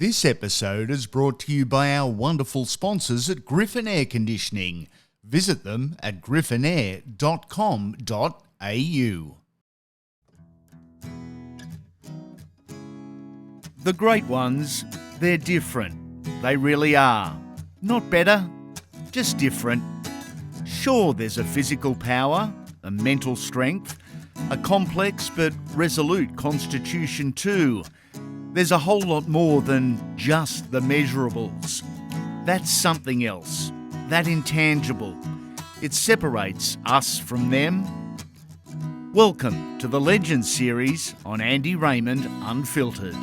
This episode is brought to you by our wonderful sponsors at Griffin Air Conditioning. Visit them at griffinair.com.au. The great ones, they're different. They really are. Not better, just different. Sure, there's a physical power, a mental strength, a complex but resolute constitution too. There's a whole lot more than just the measurables. That's something else, that intangible. It separates us from them. Welcome to the Legends series on Andy Raymond Unfiltered.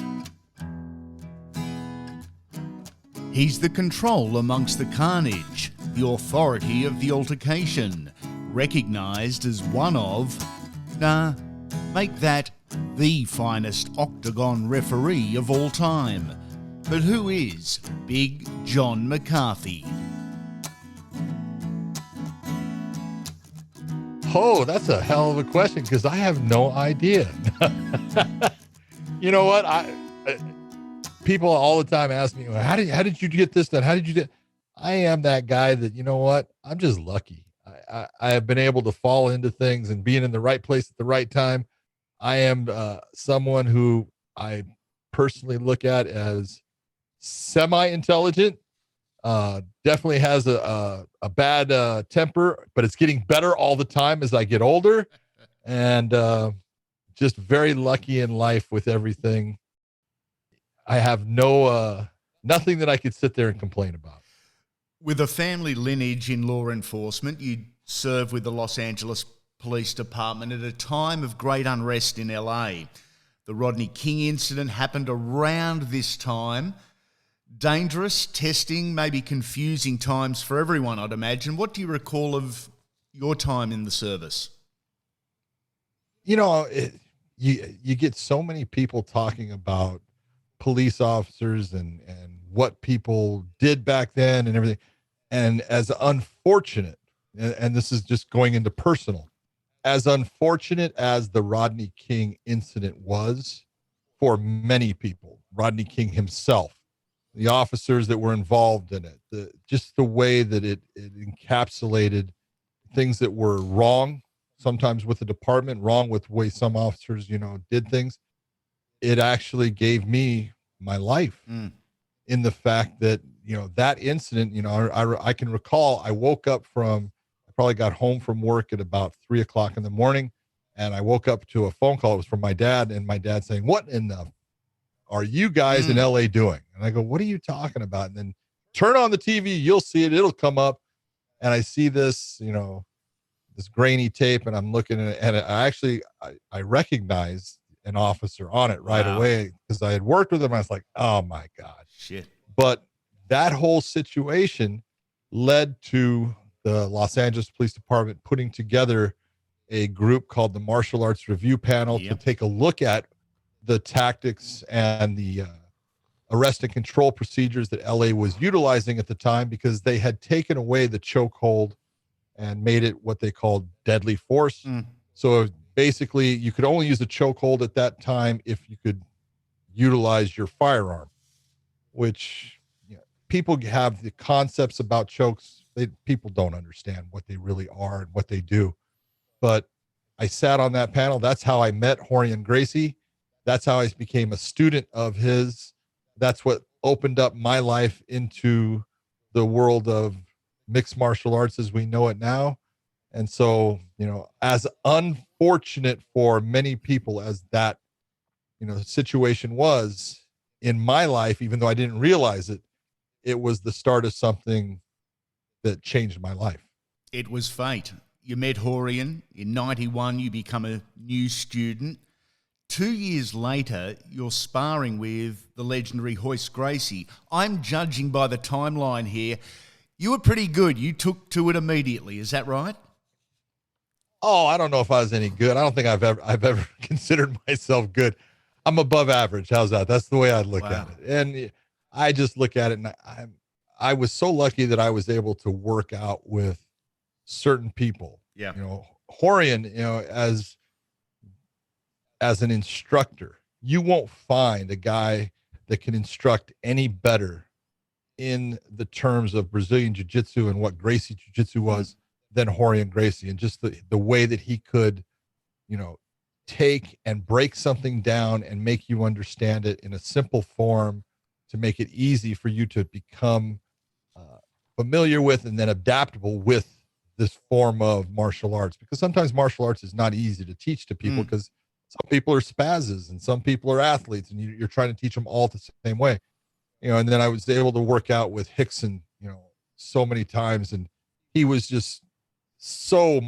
He's the control amongst the carnage, the authority of the altercation, recognised as one of, make that the finest Octagon referee of all time. But who is Big John McCarthy? Oh, that's a hell of a question because I have no idea. You know what? People all the time ask me, how did you get this done? How did you do? I am that guy that, you know what? I'm just lucky. I have been able to fall into things and being in the right place at the right time. I am someone who I personally look at as semi-intelligent, definitely has a bad temper, but it's getting better all the time as I get older, and just very lucky in life with everything. I have nothing that I could sit there and complain about. With a family lineage in law enforcement, you served with the Los Angeles Police Department at a time of great unrest in LA. The Rodney King incident happened around this time. Dangerous, testing, maybe confusing times for everyone, I'd imagine. What do you recall of your time in the service? You know, you get so many people talking about police officers and what people did back then and everything. And as unfortunate, and this is just going into personal, as unfortunate as the Rodney King incident was for many people, Rodney King himself, the officers that were involved in it, just the way that it encapsulated things that were wrong, sometimes with the department, wrong with the way some officers, did things. It actually gave me my life in the fact that, that incident, I can recall I woke up I probably got home from work at about 3:00 in the morning, and I woke up to a phone call. It was from my dad, and my dad saying, "What in the are you guys in LA doing?" And I go, "What are you talking about?" And then turn on the TV, you'll see it. It'll come up. And I see this, this grainy tape, and I'm looking at it, and I recognize an officer on it right away because I had worked with him. I was like, oh my God. Shit. But that whole situation led to the Los Angeles Police Department putting together a group called the Martial Arts Review Panel to take a look at the tactics and the arrest and control procedures that LA was utilizing at the time, because they had taken away the chokehold and made it what they called deadly force. So basically you could only use the chokehold at that time if you could utilize your firearm, which people have the concepts about chokes. People don't understand what they really are and what they do. But I sat on that panel. That's how I met Rorion Gracie. That's how I became a student of his. That's what opened up my life into the world of mixed martial arts as we know it now. And so, as unfortunate for many people as that, situation was in my life, even though I didn't realize it, it was the start of something that changed my life. It was fate. You met Rorion. In 91, you become a new student. 2 years later, you're sparring with the legendary Royce Gracie. I'm judging by the timeline here. You were pretty good. You took to it immediately. Is that right? Oh, I don't know if I was any good. I don't think I've ever considered myself good. I'm above average. How's that? That's the way I look at it. And I just look at it, and I was so lucky that I was able to work out with certain people. Yeah. Rorion, as an instructor, you won't find a guy that can instruct any better in the terms of Brazilian jiu-jitsu and what Gracie jiu-jitsu was than Rorion Gracie, and just the way that he could, take and break something down and make you understand it in a simple form to make it easy for you to become familiar with and then adaptable with this form of martial arts. Because sometimes martial arts is not easy to teach to people because some people are spazzes and some people are athletes, and you're trying to teach them all the same way. And then I was able to work out with Hickson, so many times, and he was just so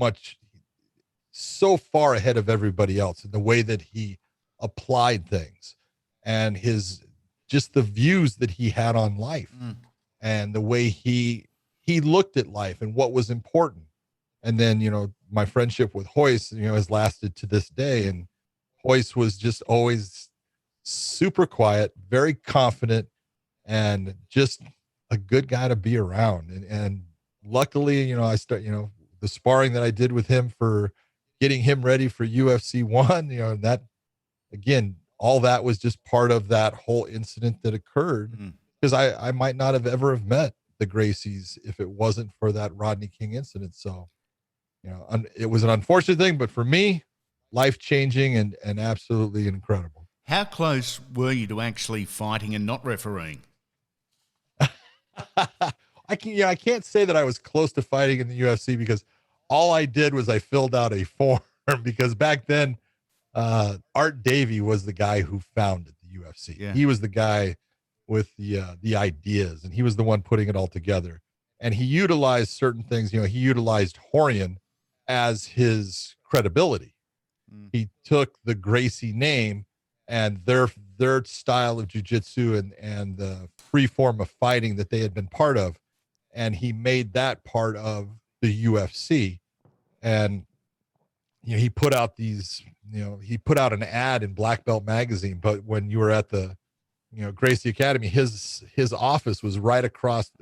far ahead of everybody else in the way that he applied things and just the views that he had on life and the way he looked at life and what was important. And then, my friendship with Hoist, has lasted to this day. And Hoist was just always super quiet, very confident, and just a good guy to be around. And luckily, the sparring that I did with him for getting him ready for UFC 1, and that, again, all that was just part of that whole incident that occurred, because I might not have ever have met the Gracies if it wasn't for that Rodney King incident. So, it was an unfortunate thing, but for me, life-changing and absolutely incredible. How close were you to actually fighting and not refereeing? I can't say that I was close to fighting in the UFC because all I did was I filled out a form because back then, Art Davie was the guy who founded the UFC. Yeah. He was the guy with the ideas, and he was the one putting it all together. And he utilized certain things. He utilized Rorion as his credibility. He took the Gracie name and their style of jiu-jitsu and the free form of fighting that they had been part of, and he made that part of the UFC. And he put out he put out an ad in Black Belt magazine, but when you were at the Gracie Academy, his office was right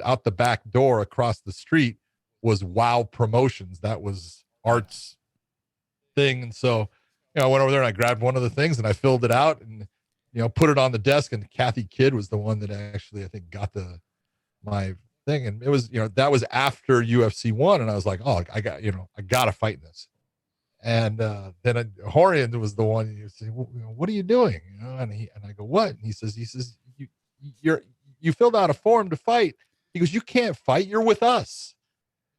out the back door across the street was Wow Promotions. That was Art's thing. And so I went over there and I grabbed one of the things and I filled it out and put it on the desk, and Kathy Kidd was the one that actually, I think, got my thing. And it was, that was after UFC 1, and I was like, oh, I got to fight in this. And then Rorion was the one who said, what are you doing? And I go, what? And he says, you filled out a form to fight. He goes, you can't fight. You're with us.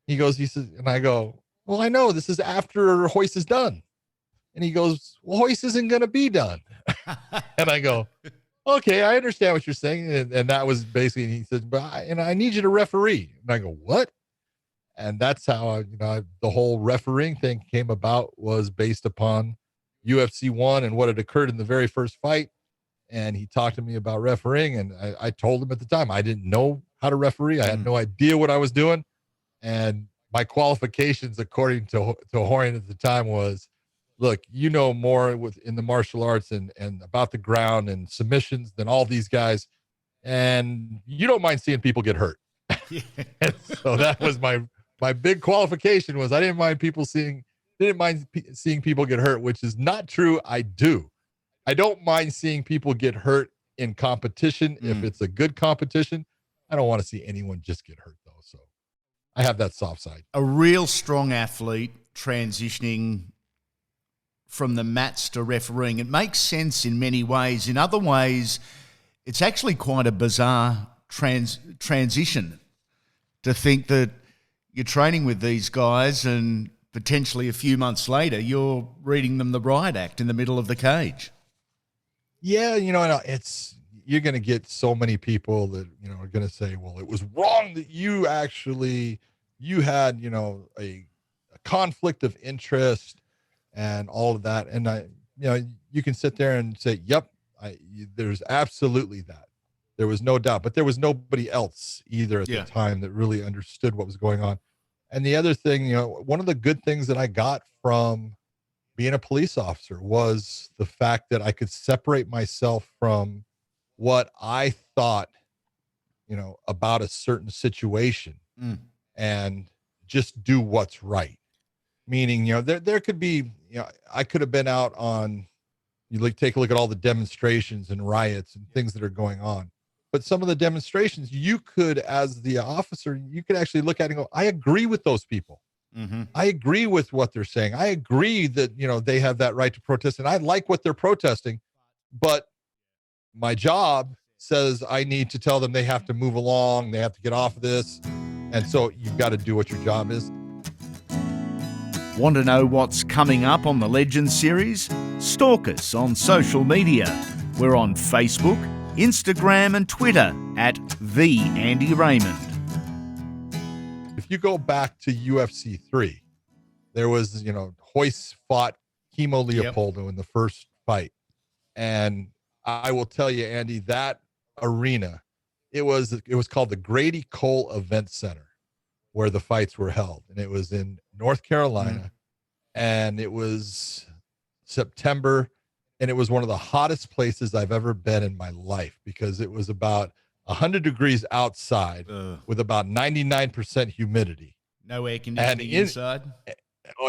He says, and I go, well, I know this is after Hoist is done. And he goes, well, Hoist isn't going to be done. And I go, okay, I understand what you're saying. And that was basically, and he said, but I need you to referee. And I go, what? And that's how the whole refereeing thing came about, was based upon UFC 1 and what had occurred in the very first fight. And he talked to me about refereeing, and I told him at the time I didn't know how to referee. I had no idea what I was doing. And my qualifications, according to Rorion at the time, was, look, more in the martial arts and about the ground and submissions than all these guys. And you don't mind seeing people get hurt. Yeah. And so that was my big qualification, was I didn't mind seeing people get hurt, which is not true. I do. I don't mind seeing people get hurt in competition. If it's a good competition, I don't want to see anyone just get hurt though. So I have that soft side. A real strong athlete transitioning from the mats to refereeing. It makes sense in many ways. In other ways, it's actually quite a bizarre transition to think that you're training with these guys and potentially a few months later, you're reading them the riot act in the middle of the cage. Yeah, you're going to get so many people that, are going to say, well, it was wrong that you had, a conflict of interest and all of that. And you can sit there and say, yep, there's absolutely that. There was no doubt, but there was nobody else either at the time that really understood what was going on. And the other thing, one of the good things that I got from being a police officer was the fact that I could separate myself from what I thought, about a certain situation and just do what's right. Meaning, there could be, I could have been out on, You take a look at all the demonstrations and riots and things that are going on. But some of the demonstrations, you could, as the officer, you could actually look at it and go, I agree with those people. Mm-hmm. I agree with what they're saying. I agree that, they have that right to protest, and I like what they're protesting, but my job says I need to tell them they have to move along. They have to get off of this. And so you've got to do what your job is. Want to know what's coming up on the Legends series? Stalk us on social media. We're on Facebook, Instagram and Twitter at The Andy Raymond. If you go back to UFC 3, there was, Hoist fought Kimo Leopoldo in the first fight. And I will tell you, Andy, that arena, it was called the Grady Cole Event Center, where the fights were held. And it was in North Carolina. And it was September. And it was one of the hottest places I've ever been in my life, because it was about 100 degrees outside with about 99% humidity. No air conditioning inside?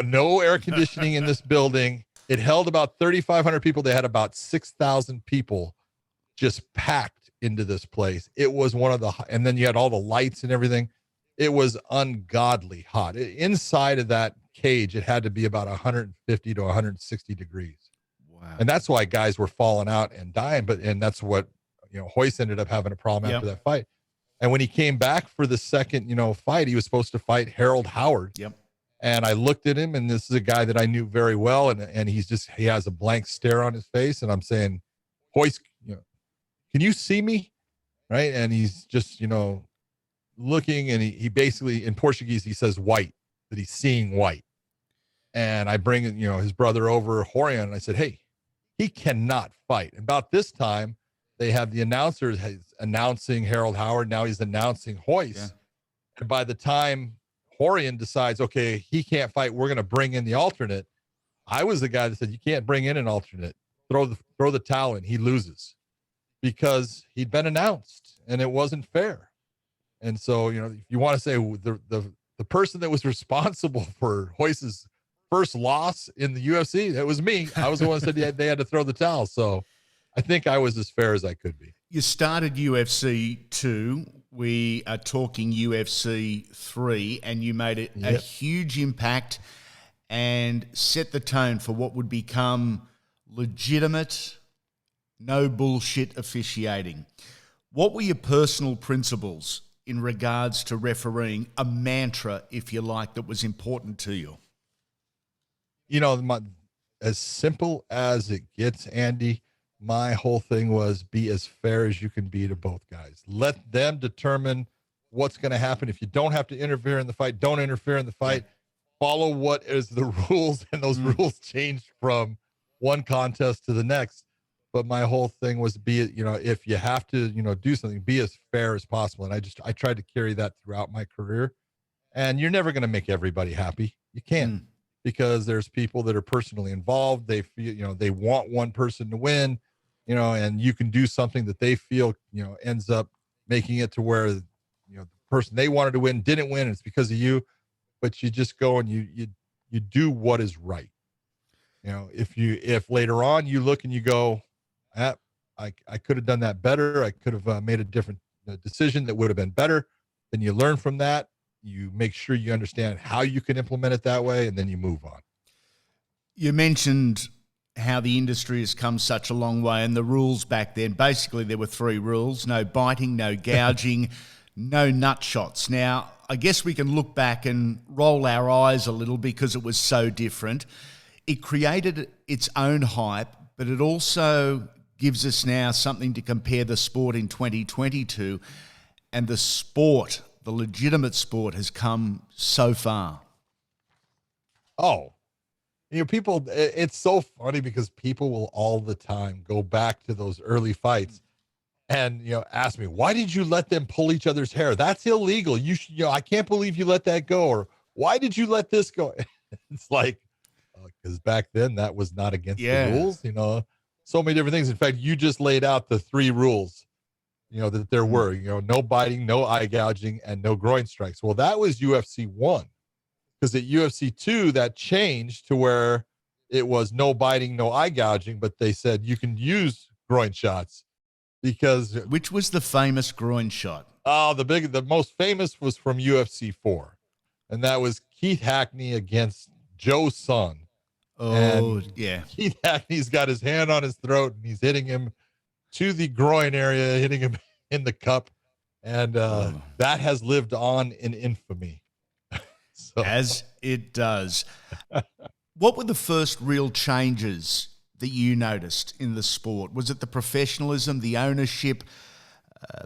No air conditioning in this building. It held about 3,500 people. They had about 6,000 people just packed into this place. It was and then you had all the lights and everything. It was ungodly hot. Inside of that cage, it had to be about 150 to 160 degrees. Wow. And that's why guys were falling out and dying. And that's what, Hoist ended up having a problem after that fight. And when he came back for the second, fight, he was supposed to fight Harold Howard. Yep. And I looked at him, and this is a guy that I knew very well. And he has a blank stare on his face. And I'm saying, Hoist, can you see me? Right. And he's just, looking, and he basically, in Portuguese, he says white, that he's seeing white. And I bring, his brother over, Horion, and I said, hey, he cannot fight. And about this time, they have the announcer announcing Harold Howard. Now he's announcing Hoist. Yeah. And by the time Horion decides, okay, he can't fight, we're going to bring in the alternate, I was the guy that said, you can't bring in an alternate. Throw the towel in. He loses, because he'd been announced and it wasn't fair. And so, if you want to say the person that was responsible for Hoist's first loss in the UFC, that was me. I was the one that said they had to throw the towel. So I think I was as fair as I could be. You started UFC 2. We are talking UFC 3, and you made a huge impact and set the tone for what would become legitimate, no bullshit officiating. What were your personal principles in regards to refereeing, a mantra, if you like, that was important to you? As simple as it gets, Andy, my whole thing was be as fair as you can be to both guys. Let them determine what's going to happen. If you don't have to interfere in the fight, don't interfere in the fight. Follow what is the rules, and those rules changed from one contest to the next. But my whole thing was if you have to, do something, be as fair as possible. And I tried to carry that throughout my career. And you're never going to make everybody happy. You can't. Because there's people that are personally involved. They feel, they want one person to win, and you can do something that they feel, ends up making it to where, the person they wanted to win didn't win. And it's because of you, but you just go and you do what is right. If later on you look and you go, I could have done that better. I could have made a different decision that would have been better. Then you learn from that. You make sure you understand how you can implement it that way, and then you move on. You mentioned how the industry has come such a long way, and the rules back then, basically there were 3 rules: no biting, no gouging, no nut shots. Now, I guess we can look back and roll our eyes a little because it was so different. It created its own hype, but it also gives us now something to compare the sport in 2022, and the sport, the legitimate sport, has come so far. Oh, people, it's so funny because people will all the time go back to those early fights and, ask me, why did you let them pull each other's hair? That's illegal. I can't believe you let that go. Or why did you let this go? It's like, because back then that was not against the rules, so many different things. In fact, you just laid out the 3 rules, that there were, no biting, no eye gouging, and no groin strikes. Well, that was UFC 1, because at UFC 2, that changed to where it was no biting, no eye gouging, but they said you can use groin shots because Which was the famous groin shot? the most famous was from UFC 4, and that was Keith Hackney against Joe Son. Oh, And yeah. Keith Hackney's got his hand on his throat and he's hitting him to the groin area, hitting him in the cup. And that has lived on in infamy. So. As it does. What were the first real changes that you noticed in the sport? Was it the professionalism, the ownership,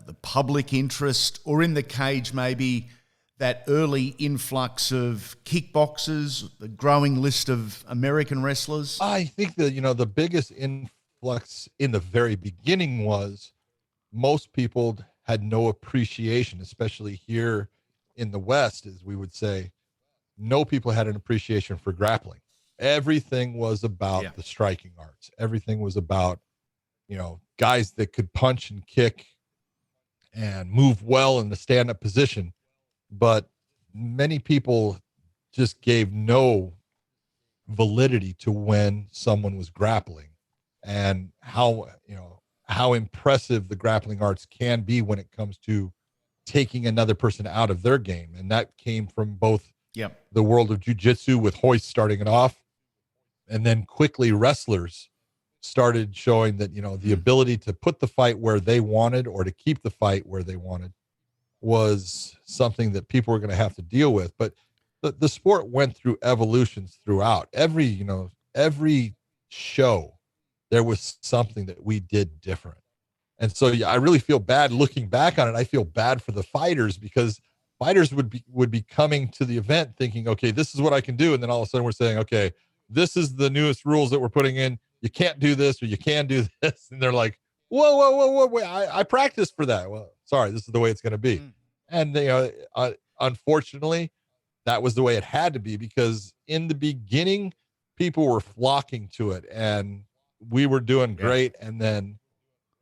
the public interest, or in the cage maybe that early influx of kickboxers, the growing list of American wrestlers? I think that, the biggest influx in the very beginning was most people had no appreciation, especially here in the West, as we would say. No people had an appreciation for grappling. Everything was about the striking arts. Everything was about, guys that could punch and kick and move well in the stand-up position. But many people just gave no validity to when someone was grappling and how impressive the grappling arts can be when it comes to taking another person out of their game. And that came from both the world of jiu-jitsu with Hoist starting it off, and then quickly wrestlers started showing that, the ability to put the fight where they wanted or to keep the fight where they wanted was something that people were going to have to deal with. But the sport went through evolutions throughout. Every show, there was something that we did different. And so I really feel bad looking back on it. I feel bad for the fighters because fighters would be coming to the event thinking, okay, this is what I can do. And then all of a sudden we're saying, okay, this is the newest rules that we're putting in. You can't do this or you can do this. And they're like, whoa, wait, I practiced for that. Well, sorry, this is the way it's going to be. And, unfortunately, that was the way it had to be because in the beginning, people were flocking to it and we were doing great. And then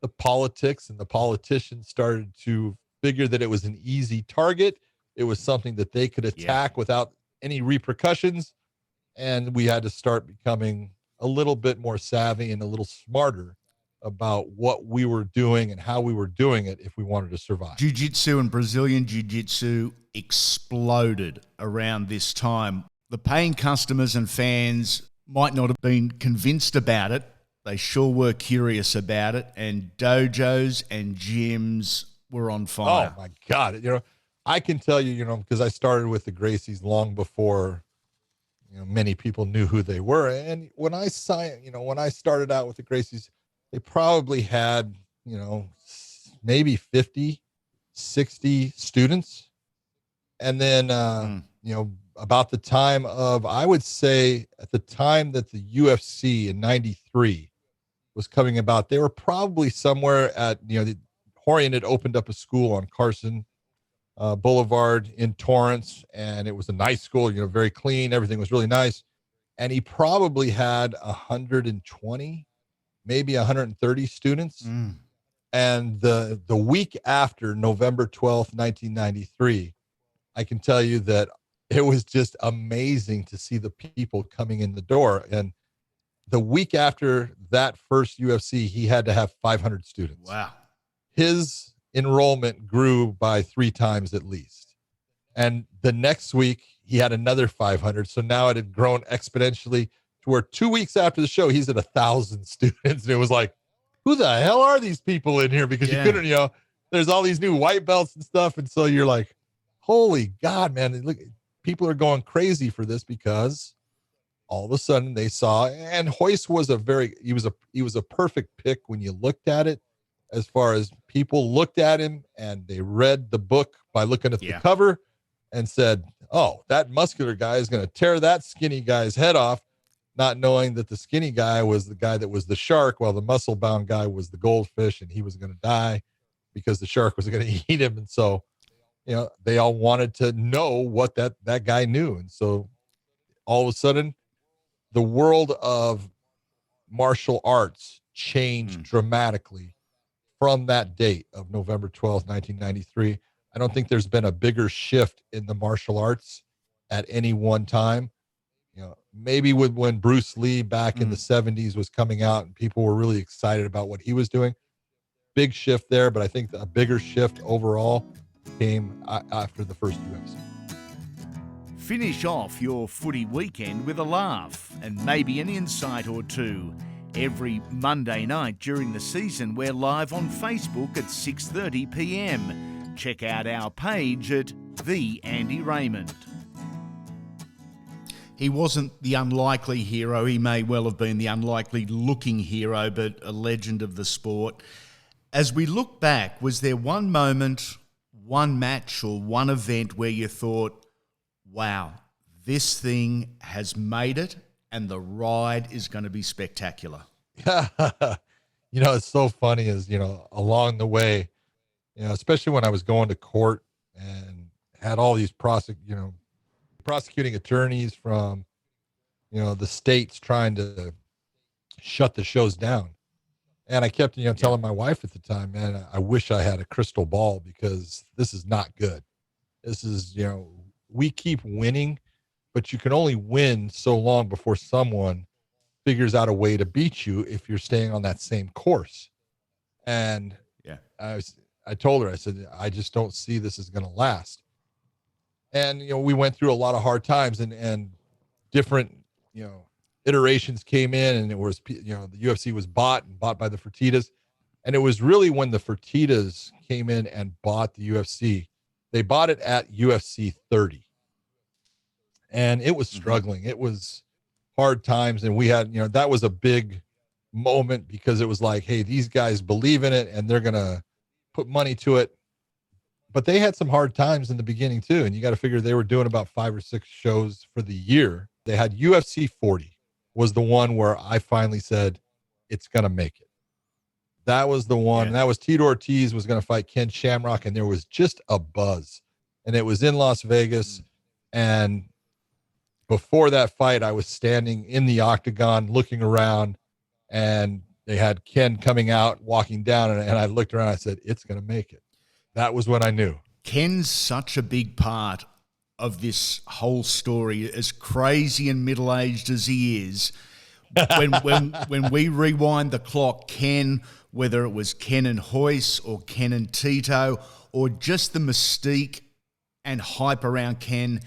the politics and the politicians started to figure that it was an easy target. It was something that they could attack without any repercussions. And we had to start becoming a little bit more savvy and a little smarter about what we were doing and how we were doing it if we wanted to survive. Jiu-jitsu and Brazilian jiu-jitsu exploded around this time. The paying customers and fans might not have been convinced about it. They sure were curious about it, and dojos and gyms were on fire. Oh my God. I can tell you, because I started with the Gracies long before, many people knew who they were. And when I started out with the Gracies, they probably had, maybe 50, 60 students. And then, about the time of, I would say at the time that the UFC in 93 was coming about, they were probably somewhere at, Horian had opened up a school on Carson Boulevard in Torrance, and it was a nice school, very clean. Everything was really nice. And he probably had 120, maybe 130 students. And the week after November 12th, 1993, I can tell you that it was just amazing to see the people coming in the door. And the week after that first UFC, he had to have 500 students. Wow. His enrollment grew by 3 times at least. And the next week he had another 500. So now it had grown exponentially to where 2 weeks after the show, he's at 1,000 students. And it was like, who the hell are these people in here? Because you couldn't, there's all these new white belts and stuff. And so you're like, holy God, man, look, people are going crazy for this because all of a sudden they saw, and Hoist was he was a perfect pick when you looked at it, as far as people looked at him and they read the book by looking at the cover and said, oh, that muscular guy is going to tear that skinny guy's head off, not knowing that the skinny guy was the guy that was the shark, while the muscle bound guy was the goldfish, and he was going to die because the shark was going to eat him. And so, they all wanted to know what that guy knew. And so all of a sudden, the world of martial arts changed dramatically from that date of November 12th, 1993. I don't think there's been a bigger shift in the martial arts at any one time. maybe with when Bruce Lee back in the 70s was coming out and people were really excited about what he was doing. Big shift there, but I think a bigger shift overall came after the first UFC. Finish off your footy weekend with a laugh and maybe an insight or two. Every Monday night during the season, we're live on Facebook at 6:30 p.m. Check out our page at The Andy Raymond. He wasn't the unlikely hero. He may well have been the unlikely looking hero, but a legend of the sport. As we look back, was there one moment, one match or one event where you thought, wow, this thing has made it and the ride is going to be spectacular? It's so funny is, along the way, especially when I was going to court and had all these prosecuting attorneys from, the states trying to shut the shows down. And I kept, telling my wife at the time, man, I wish I had a crystal ball because this is not good. This is, we keep winning, but you can only win so long before someone figures out a way to beat you if you're staying on that same course. And I told her, I said, I just don't see this is going to last. And, we went through a lot of hard times and different, iterations came in, and it was, the UFC was bought by the Fertittas. And it was really when the Fertittas came in and bought the UFC, they bought it at UFC 30. And it was struggling. It was hard times. And we had, that was a big moment because it was like, hey, these guys believe in it and they're going to put money to it. But they had some hard times in the beginning too. And you got to figure they were doing about 5 or 6 shows for the year. They had UFC 40 was the one where I finally said, it's going to make it. That was the one. And that was Tito Ortiz was going to fight Ken Shamrock. And there was just a buzz. And it was in Las Vegas. And before that fight, I was standing in the Octagon looking around, and they had Ken coming out, walking down. And I looked around, I said, it's going to make it. That was when I knew. Ken's such a big part of this whole story, as crazy and middle-aged as he is. When we rewind the clock, Ken, whether it was Ken and Hoyce or Ken and Tito, or just the mystique and hype around Ken,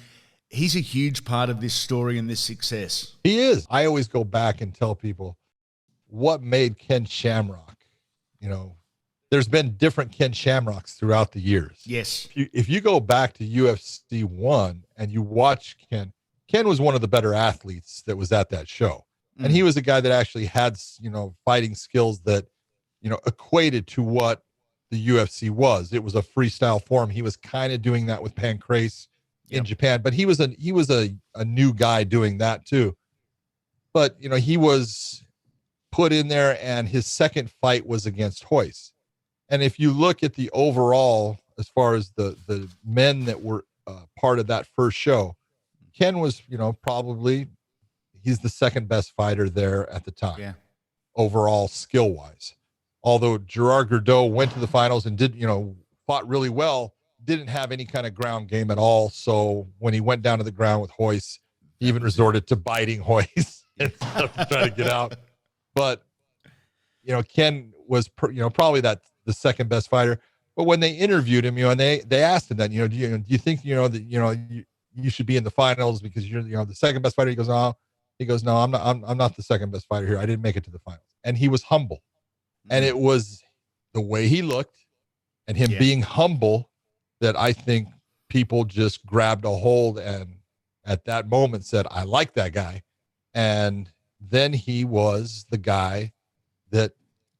he's a huge part of this story and this success. He is. I always go back and tell people what made Ken Shamrock. There's been different Ken Shamrocks throughout the years. Yes. If you go back to UFC 1 and you watch Ken was one of the better athletes that was at that show. And he was a guy that actually had, fighting skills that, equated to what the UFC was. It was a freestyle form. He was kind of doing that with Pancrase in Japan, but he was a new guy doing that too. But, he was put in there, and his second fight was against Hoyce. And if you look at the overall, as far as the men that were part of that first show, Ken was, probably he's the second best fighter there at the time, overall skill wise. Although Gerard Gordeau went to the finals and did, fought really well, didn't have any kind of ground game at all. So when he went down to the ground with Hoyce, he even resorted to biting Hoyce instead of trying to get out. But, Ken was, probably the second best fighter. But when they interviewed him, and they asked him that, do you think, that, you should be in the finals because you're, the second best fighter? He goes, no. He goes, no, I'm not the second best fighter here. I didn't make it to the finals. And he was humble. And it was the way he looked and him being humble that I think people just grabbed a hold and at that moment said, I like that guy. And then he was the guy that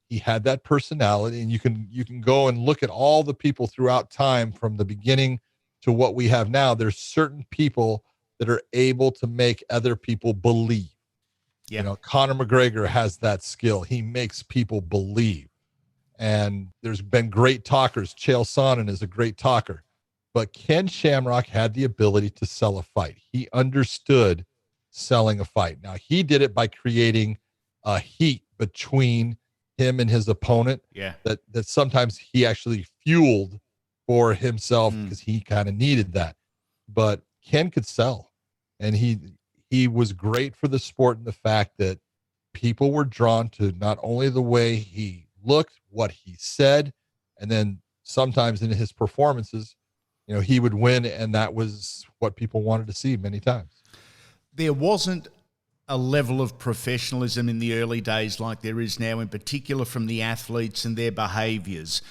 he had that personality. And you can go and look at all the people throughout time from the beginning to what we have now. There's certain people that are able to make other people believe. Conor McGregor has that skill. He makes people believe. And there's been great talkers. Chael Sonnen is a great talker. But Ken Shamrock had the ability to sell a fight. He understood selling a fight. Now, he did it by creating a heat between him and his opponent that sometimes he actually fueled for himself because he kind of needed that. But Ken could sell. And he he was great for the sport in the fact that people were drawn to not only the way he looked, what he said, and then sometimes in his performances, he would win, and that was what people wanted to see many times. There wasn't a level of professionalism in the early days like there is now, in particular from the athletes and their behaviours.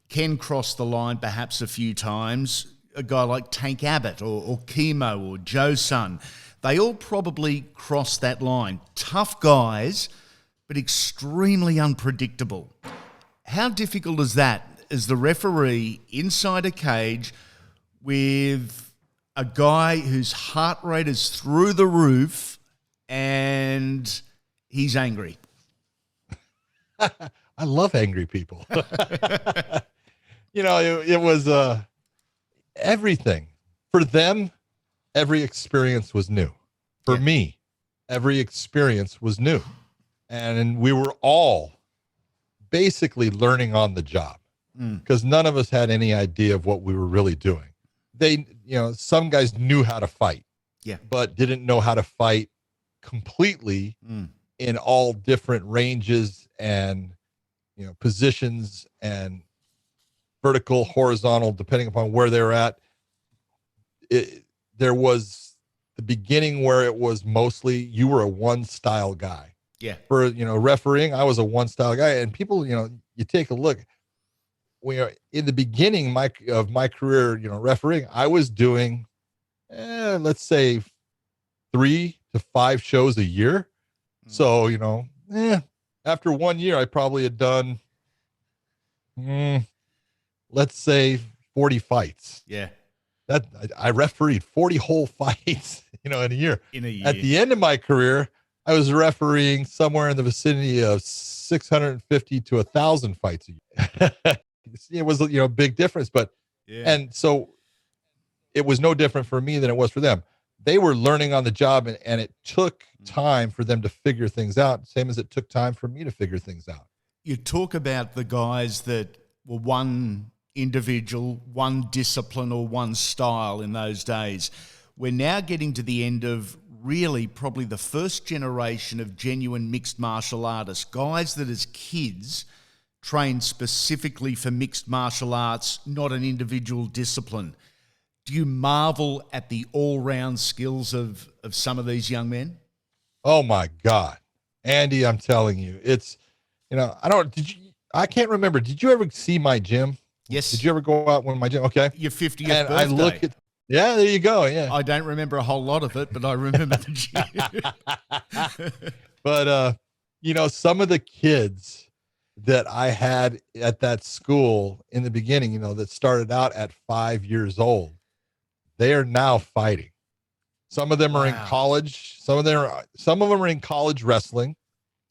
Ken crossed the line perhaps a few times. A guy like Tank Abbott or Chemo or Joe Sun, they all probably crossed that line. Tough guys, but extremely unpredictable. How difficult is that as the referee inside a cage with a guy whose heart rate is through the roof and he's angry? I love angry people. It was everything. For them, every experience was new. For me, every experience was new. And we were all basically learning on the job because none of us had any idea of what we were really doing. Some guys knew how to fight, but didn't know how to fight completely in all different ranges and, positions and vertical, horizontal, depending upon where they were at. There was the beginning where it was mostly you were a one style guy. Yeah. For, refereeing, I was a one style guy, and people, you take a look. In the beginning of my career, refereeing, I was doing, let's say 3 to 5 shows a year. So, after 1 year, I probably had done, let's say 40 fights. Yeah. That I refereed 40 whole fights, in a year. At the end of my career, I was refereeing somewhere in the vicinity of 650 to 1,000 fights a year. It was, a big difference, and so it was no different for me than it was for them. They were learning on the job, and it took time for them to figure things out, same as it took time for me to figure things out. You talk about the guys that were one individual, one discipline or one style in those days. We're now getting to the end of really probably the first generation of genuine mixed martial artists, guys that as kids trained specifically for mixed martial arts, not an individual discipline. Do you marvel at the all-round skills of some of these young men? Oh my God, Andy, I'm telling you, it's, I can't remember. Did you ever see my gym? Yes. Did you ever go out when my gym? Okay. Your 50th and birthday. I look at, there you go. Yeah. I don't remember a whole lot of it, but I remember the gym. But, some of the kids that I had at that school in the beginning, that started out at 5 years old, they are now fighting. Some of them are in college. Some of them are in college wrestling,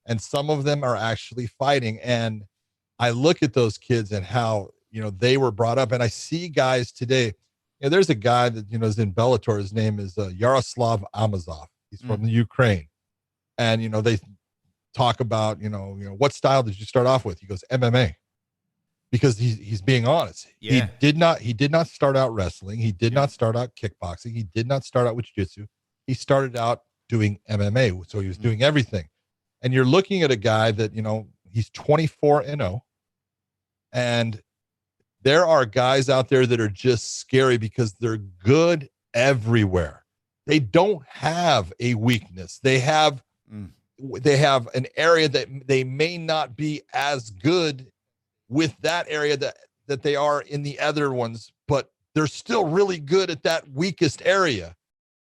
and some of them are actually fighting. And I look at those kids and how, they were brought up, and I see guys today. There's a guy that, is in Bellator. His name is Yaroslav Amazov. He's from the Ukraine. And, they talk about, what style did you start off with? He goes, MMA. Because he's being honest. Yeah. He did not start out wrestling. He did not start out kickboxing. He did not start out with jiu-jitsu. He started out doing MMA. So he was doing everything. And you're looking at a guy that, he's 24-0. And there are guys out there that are just scary because they're good everywhere. They don't have a weakness. They have an area that they may not be as good with that area that they are in the other ones, but they're still really good at that weakest area.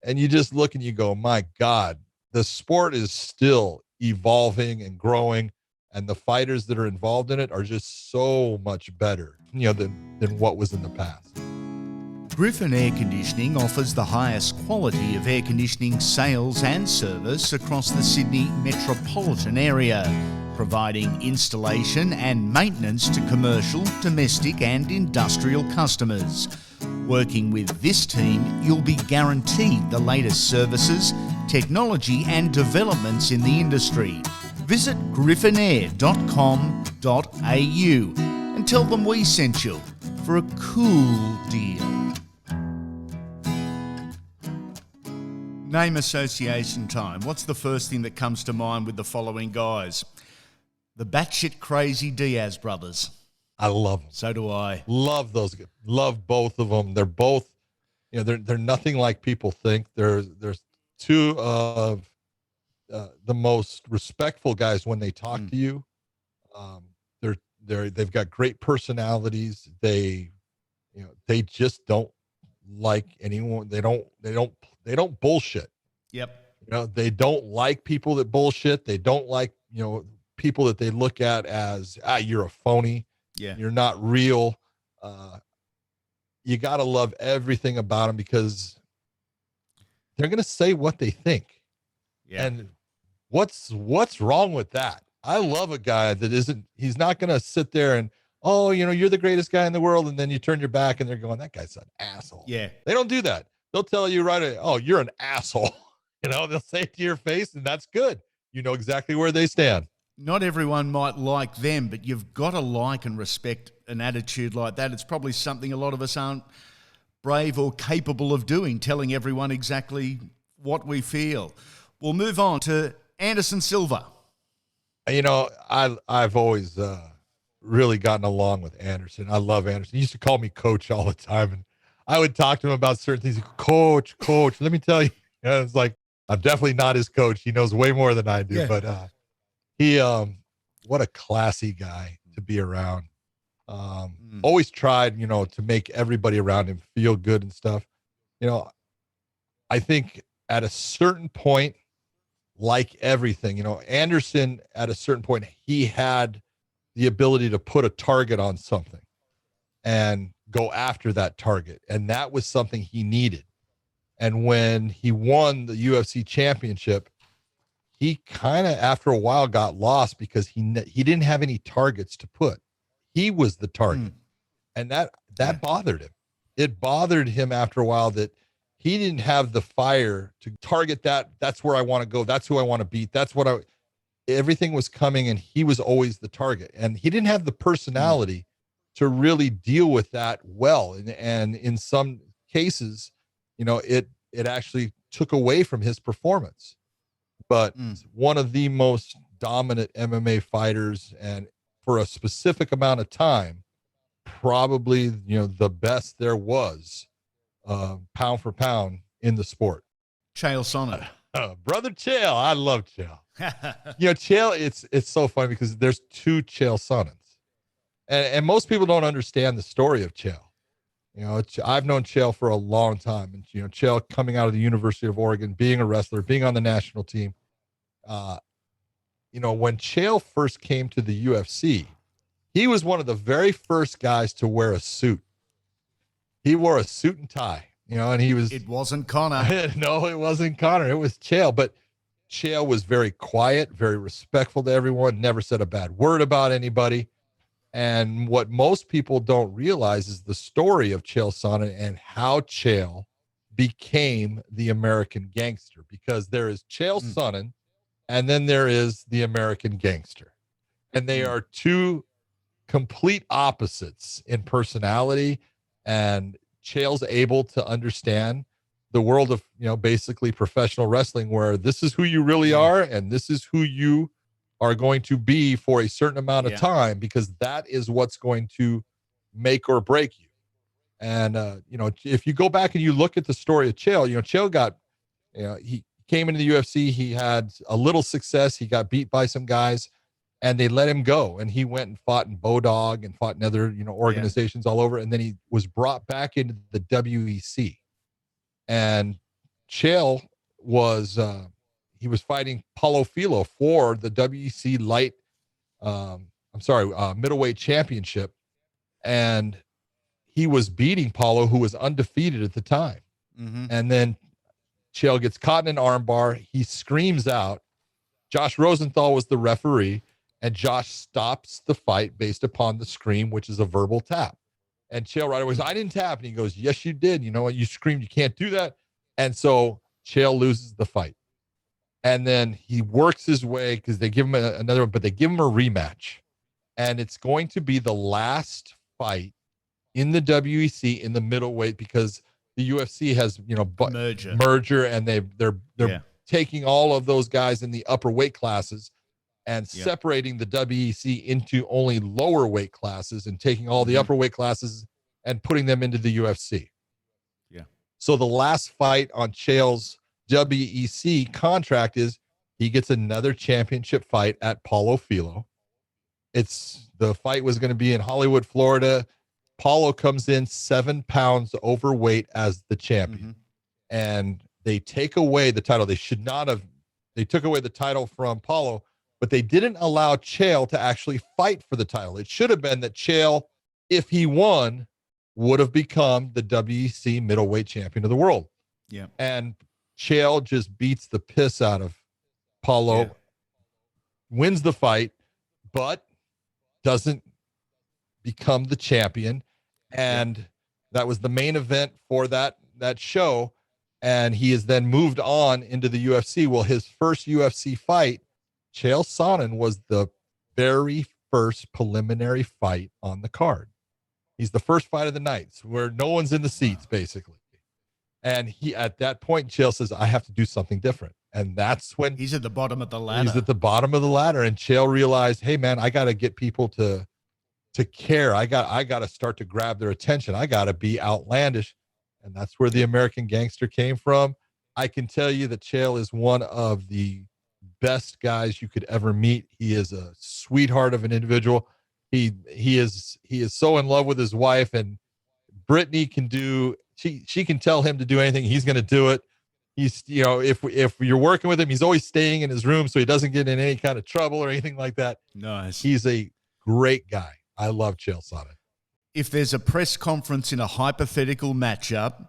And you just look and you go, my God, the sport is still evolving and growing, and the fighters that are involved in it are just so much better, than what was in the past. Griffin Air Conditioning offers the highest quality of air conditioning sales and service across the Sydney metropolitan area, providing installation and maintenance to commercial, domestic and industrial customers. Working with this team, you'll be guaranteed the latest services, technology and developments in the industry. Visit griffinair.com.au and tell them we sent you for a cool deal. Name association time. What's the first thing that comes to mind with the following guys? The batshit crazy Diaz brothers. I love them. So do I. Love those guys. Love both of them. They're both, they're nothing like people think. There's two of the most respectful guys when they talk to you. They've got great personalities. They just don't like anyone. They don't bullshit. Yep. They don't like people that bullshit. They don't like, people that they look at as, you're a phony. Yeah. You're not real. You got to love everything about them because they're going to say what they think. Yeah. And what's wrong with that? I love a guy that he's not going to sit there and, you're the greatest guy in the world. And then you turn your back and they're going, that guy's an asshole. Yeah. They don't do that. They'll tell you right away, oh, you're an asshole. They'll say it to your face, and that's good. You know exactly where they stand. Not everyone might like them, but you've got to like and respect an attitude like that. It's probably something a lot of us aren't brave or capable of doing, telling everyone exactly what we feel. We'll move on to Anderson Silva. I've always really gotten along with Anderson. I love Anderson. He used to call me coach all the time, and I would talk to him about certain things. Coach, let me tell you. It's like, I'm definitely not his coach. He knows way more than I do, but he, what a classy guy to be around. Always tried, to make everybody around him feel good and stuff. I think at a certain point, like everything, Anderson, at a certain point, he had the ability to put a target on something and go after that target. And that was something he needed. And when he won the UFC championship, he kind of, after a while, got lost because he didn't have any targets to put. He was the target. And that bothered him. It bothered him after a while that he didn't have the fire to target that. That's where I want to go. That's who I want to beat. Everything was coming and he was always the target. And he didn't have the personality to really deal with that well. And in some cases, it actually took away from his performance. But one of the most dominant MMA fighters, and for a specific amount of time, probably, the best there was, pound for pound in the sport. Chael Sonnen. Brother Chael. I love Chael. Chael, it's so funny because there's two Chael Sonnens. And most people don't understand the story of Chael. I've known Chael for a long time, and Chael coming out of the University of Oregon, being a wrestler, being on the national team. When Chael first came to the UFC, he was one of the very first guys to wear a suit. He wore a suit and tie, and he was. It wasn't Connor. No, it wasn't Connor. It was Chael, but Chael was very quiet, very respectful to everyone, never said a bad word about anybody. And what most people don't realize is the story of Chael Sonnen and how Chael became the American gangster, because there is Chael Sonnen and then there is the American gangster. And they are two complete opposites in personality. And Chael's able to understand the world of, basically professional wrestling, where this is who you really are and this is who you are going to be for a certain amount of time, because that is what's going to make or break you. And, if you go back and you look at the story of Chael, Chael got, he came into the UFC, he had a little success. He got beat by some guys and they let him go. And he went and fought in Bodog and fought in other, organizations all over. And then he was brought back into the WEC. And Chael was, he was fighting Paulo Filho for the WEC middleweight championship. And he was beating Paulo, who was undefeated at the time. And then Chael gets caught in an armbar. He screams out. Josh Rosenthal was the referee, and Josh stops the fight based upon the scream, which is a verbal tap. And Chael right away goes, I didn't tap. And he goes, yes, you did. You know what? You screamed. You can't do that. And so Chael loses the fight. And then he works his way, because they give him another one, but they give him a rematch. And it's going to be the last fight in the WEC in the middleweight, because the UFC has, Merger. merger, and they're Yeah. taking all of those guys in the upper weight classes and Yep. separating the WEC into only lower weight classes and taking all the upper weight classes and putting them into the UFC. Yeah. So the last fight on Chael's WEC contract is he gets another championship fight at Paulo Filo. The fight was going to be in Hollywood, Florida. Paulo comes in 7 pounds overweight as the champion, and they take away the title. They should not have. They took away the title from Paulo, but they didn't allow Chael to actually fight for the title. It should have been that Chael, if he won, would have become the WEC middleweight champion of the world. Yeah. And Chael just beats the piss out of Paulo, wins the fight, but doesn't become the champion. And that was the main event for that show. And he has then moved on into the UFC. Well, his first UFC fight, Chael Sonnen, was the very first preliminary fight on the card. He's the first fight of the night, where no one's in the seats, basically. And he, at that point, Chael says, I have to do something different. And that's when he's at the bottom of the ladder. He's at the bottom of the ladder. And Chael realized, hey man, I got to get people to care. I got to start to grab their attention. I got to be outlandish. And that's where the American Gangster came from. I can tell you that Chael is one of the best guys you could ever meet. He is a sweetheart of an individual. He is so in love with his wife, and Brittany can do, she can tell him to do anything. He's going to do it. He's, if you're working with him, he's always staying in his room so he doesn't get in any kind of trouble or anything like that. Nice. He's a great guy. I love Chael Sonnen. If there's a press conference in a hypothetical matchup,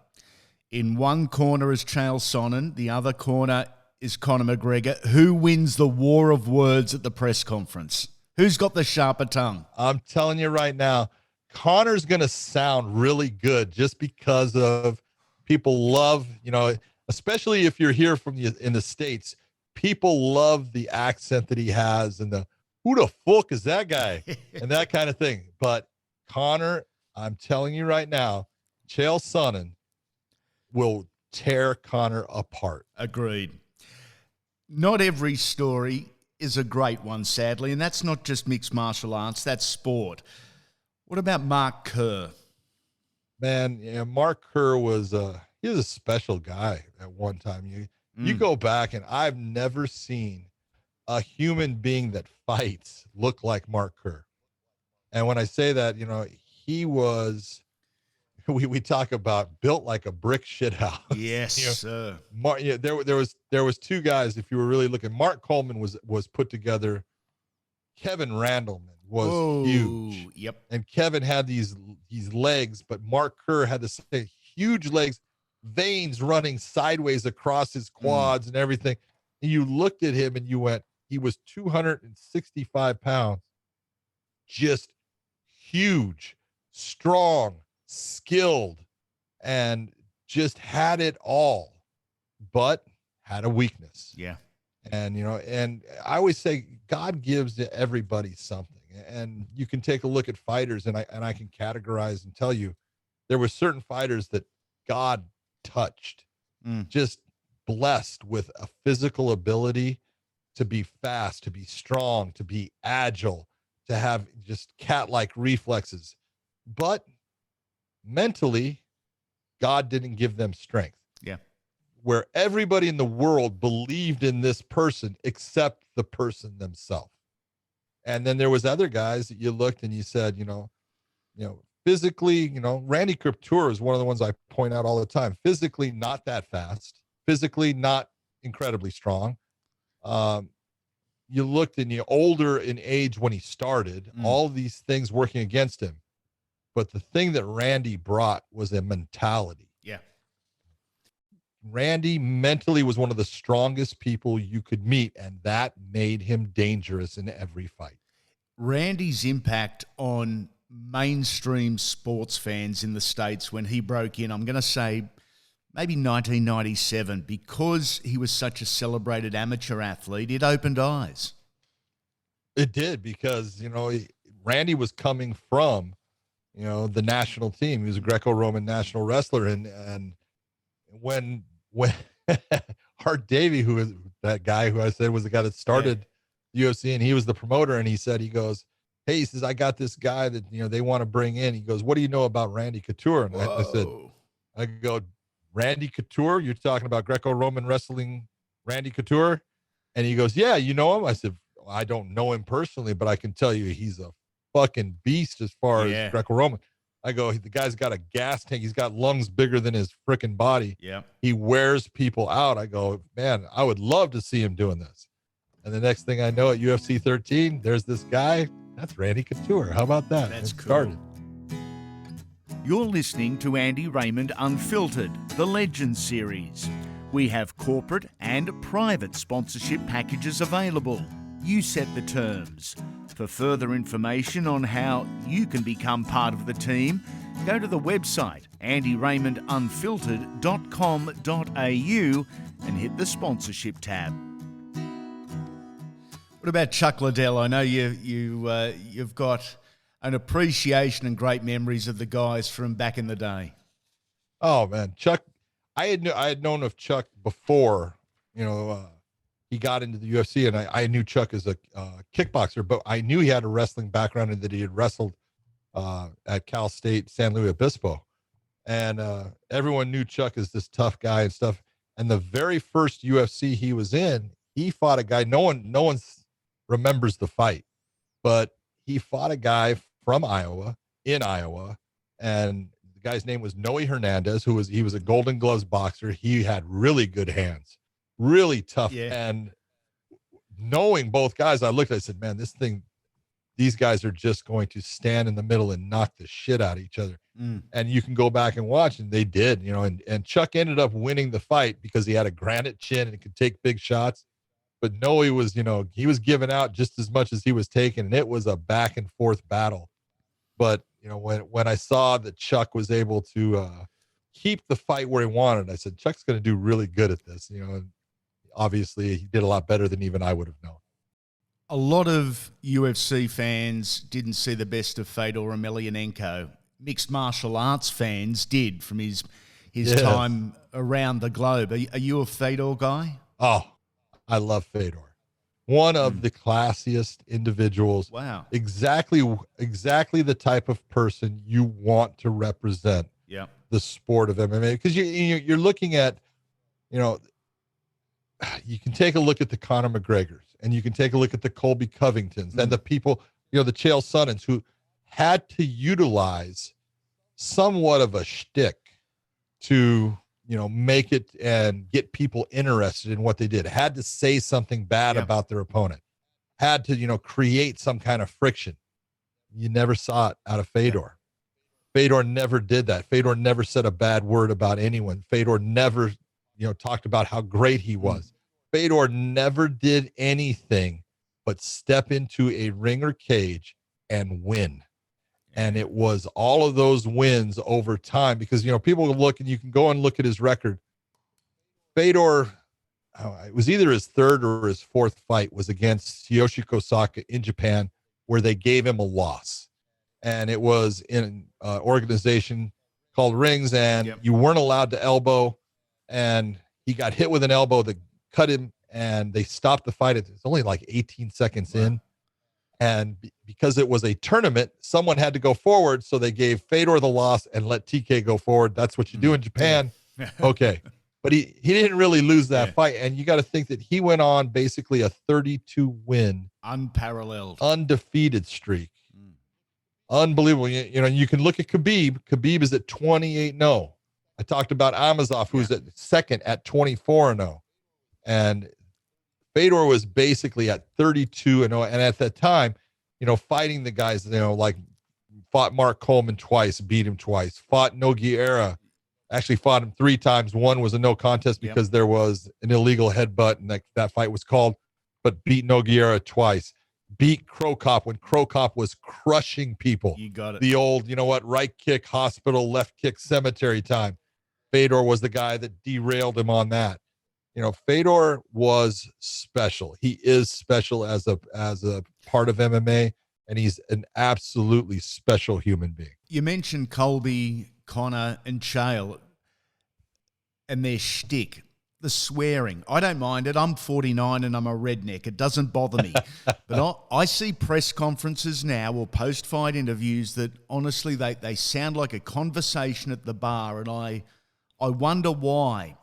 in one corner is Chael Sonnen, the other corner is Conor McGregor, who wins the war of words at the press conference? Who's got the sharper tongue? I'm telling you right now, Conor's going to sound really good just because of people love, especially if you're here in the States, people love the accent that he has and the, who the fuck is that guy? And that kind of thing. But Conor, I'm telling you right now, Chael Sonnen will tear Conor apart. Agreed. Not every story is a great one, sadly, and that's not just mixed martial arts, that's sport. What about Mark Kerr? Man, Mark Kerr was he was a special guy at one time. You go back, and I've never seen a human being that fights look like Mark Kerr. And when I say that, he was, we talk about built like a brick shit house. Yes, sir. There was two guys, if you were really looking. Mark Coleman was put together. Kevin Randleman was huge. Yep. And Kevin had these legs, but Mark Kerr had the same huge legs, veins running sideways across his quads and everything. And you looked at him and you went, he was 265 pounds, just huge, strong, skilled, and just had it all, but had a weakness. Yeah. And, and I always say God gives to everybody something. And you can take a look at fighters, and I can categorize and tell you there were certain fighters that God touched, just blessed with a physical ability to be fast, to be strong, to be agile, to have just cat-like reflexes. But mentally, God didn't give them strength. Yeah. Where everybody in the world believed in this person except the person themselves. And then there was other guys that you looked and you said, physically, Randy Couture is one of the ones I point out all the time. Physically, not that fast. Physically, not incredibly strong. You looked and you're older in age when he started, all these things working against him. But the thing that Randy brought was a mentality. Yeah. Randy mentally was one of the strongest people you could meet, and that made him dangerous in every fight. Randy's impact on mainstream sports fans in the States when he broke in, I'm going to say maybe 1997, because he was such a celebrated amateur athlete, it opened eyes. It did, because, Randy was coming from the national team. He was a Greco-Roman national wrestler. And when Hart Davey, who is that guy who I said was the guy that started UFC, and he was the promoter, and he goes, hey, he says, I got this guy that, they want to bring in. He goes, what do you know about Randy Couture? And I go, Randy Couture? You're talking about Greco-Roman wrestling Randy Couture? And he goes, yeah, you know him? I said, I don't know him personally, but I can tell you he's a fucking beast as far as Greco-Roman. I go, the guy's got a gas tank. He's got lungs bigger than his freaking body. Yeah. He wears people out. I go, man, I would love to see him doing this. And the next thing I know, at UFC 13, there's this guy. That's Randy Couture. How about that? That's cool. Started. You're listening to Andy Raymond Unfiltered, the Legends series. We have corporate and private sponsorship packages available. You set the terms. For further information on how you can become part of the team, go to the website andyraymondunfiltered.com.au and hit the sponsorship tab. What about Chuck Liddell? I know you've got an appreciation and great memories of the guys from back in the day. Oh man, Chuck! I had known of Chuck before, he got into the UFC, and I knew Chuck as a kickboxer, but I knew he had a wrestling background and that he had wrestled at Cal State San Luis Obispo, and everyone knew Chuck as this tough guy and stuff. And the very first UFC he was in, he fought a guy. No one remembers the fight, but he fought a guy from Iowa, and the guy's name was Noe Hernandez, he was a Golden Gloves boxer. He had really good hands, really tough. Yeah. And knowing both guys, I said, man, these guys are just going to stand in the middle and knock the shit out of each other. And you can go back and watch, and they did, and Chuck ended up winning the fight because he had a granite chin and could take big shots. But Noe was, he was giving out just as much as he was taking, and it was a back and forth battle. But, when I saw that Chuck was able to keep the fight where he wanted, I said, Chuck's going to do really good at this, and obviously he did a lot better than even I would have known. A lot of UFC fans didn't see the best of Fedor Emelianenko. Mixed martial arts fans did from his time around the globe. Are you a Fedor guy? Oh, I love Fedor. One of the classiest individuals. Wow. Exactly the type of person you want to represent the sport of MMA. Because you're looking at, you can take a look at the Conor McGregors, and you can take a look at the Colby Covingtons and the people, the Chael Sonnens, who had to utilize somewhat of a shtick to make it and get people interested in what they did. Had to say something bad about their opponent. Had to, create some kind of friction. You never saw it out of Fedor. Fedor never did that. Fedor never said a bad word about anyone. Fedor never, talked about how great he was. Fedor never did anything but step into a ring or cage and win. And it was all of those wins over time because, people look, and you can go and look at his record. Fedor, it was either his third or his fourth fight was against Tsuyoshi Kosaka in Japan, where they gave him a loss. And it was in an organization called Rings, and you weren't allowed to elbow. And he got hit with an elbow that cut him, and they stopped the fight. It's only like 18 seconds in. And because it was a tournament, someone had to go forward. So they gave Fedor the loss and let TK go forward. That's what you do in Japan. Okay. But he didn't really lose that fight. And you got to think that he went on basically a 32 win, unparalleled, undefeated streak. Unbelievable. You can look at Khabib. Khabib is at 28-0. I talked about Amazov, who's at second at 24-0. And Fedor was basically at 32-0, and at that time, fighting the guys, like fought Mark Coleman twice, beat him twice, fought Nogueira, actually fought him 3 times. One was a no contest because there was an illegal headbutt, and that fight was called, but beat Nogueira twice. Beat Krokop when Krokop was crushing people. You got it. The old, right kick, hospital, left kick, cemetery time. Fedor was the guy that derailed him on that. Fedor was special. He is special as a part of MMA, and he's an absolutely special human being. You mentioned Colby, Connor, and Chael and their shtick, the swearing. I don't mind it. I'm 49 and I'm a redneck. It doesn't bother me. But I see press conferences now or post-fight interviews that honestly they sound like a conversation at the bar, and I wonder why.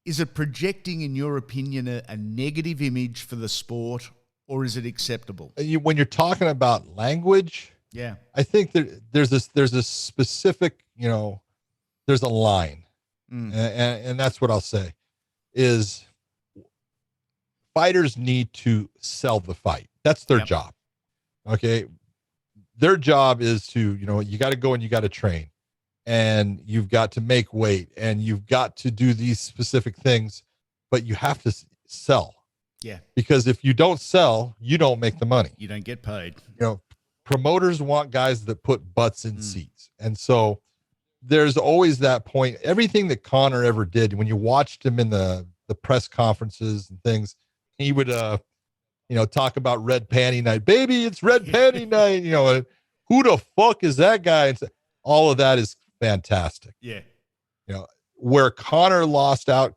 Is it projecting, in your opinion, a negative image for the sport, or is it acceptable? When you're talking about language, yeah, I think that there's a specific, there's a line, and that's what I'll say is fighters need to sell the fight. That's their job. Okay. Their job is to, you got to go and you got to train, and you've got to make weight, and you've got to do these specific things, but you have to sell. Yeah. Because if you don't sell, you don't make the money. You don't get paid. Promoters want guys that put butts in seats. And so there's always that point. Everything that Connor ever did, when you watched him in the press conferences and things, he would, talk about red panty night. Baby, it's red panty night. Who the fuck is that guy? And all of that is fantastic. Yeah. Where Connor lost out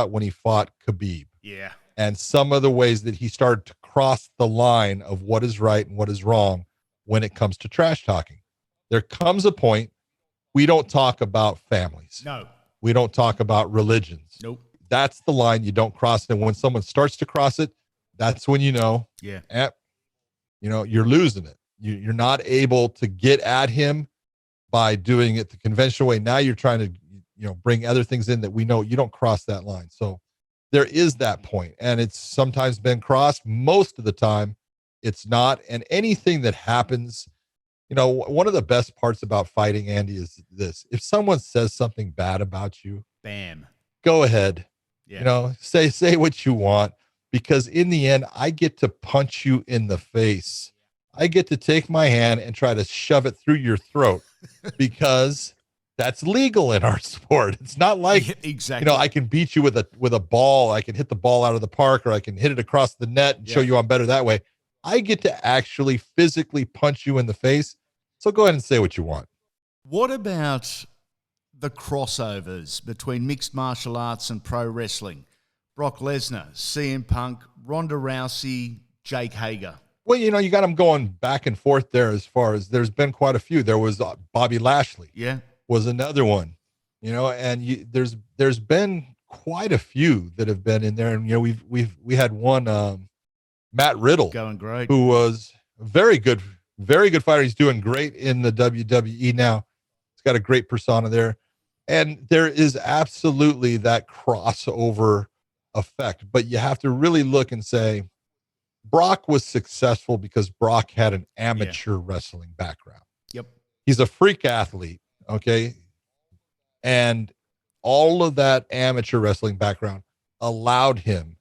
when he fought Khabib. Yeah. And some of the ways that he started to cross the line of what is right and what is wrong when it comes to trash talking. There comes a point we don't talk about families. No. We don't talk about religions. Nope. That's the line you don't cross. And when someone starts to cross it, that's when you're losing it. You're not able to get at him by doing it the conventional way. Now you're trying to, bring other things in that we know you don't cross that line. So there is that point, and it's sometimes been crossed. Most of the time it's not. And anything that happens, one of the best parts about fighting, Andy, is this: if someone says something bad about you, bam, go ahead. Yeah. Say what you want, because in the end, I get to punch you in the face. I get to take my hand and try to shove it through your throat because that's legal in our sport. It's not like, exactly. I can beat you with a ball. I can hit the ball out of the park, or I can hit it across the net and show you I'm better that way. I get to actually physically punch you in the face. So go ahead and say what you want. What about the crossovers between mixed martial arts and pro wrestling? Brock Lesnar, CM Punk, Ronda Rousey, Jake Hager. Well, you got them going back and forth there. As far as there's been quite a few. There was Bobby Lashley. Yeah. Was another one, and there's been quite a few that have been in there. And, we had one, Matt Riddle, going great, who was a very good fighter. He's doing great in the WWE now. He's got a great persona there. And there is absolutely that crossover effect, but you have to really look and say, Brock was successful because Brock had an amateur wrestling background. Yep. He's a freak athlete. Okay. And all of that amateur wrestling background allowed him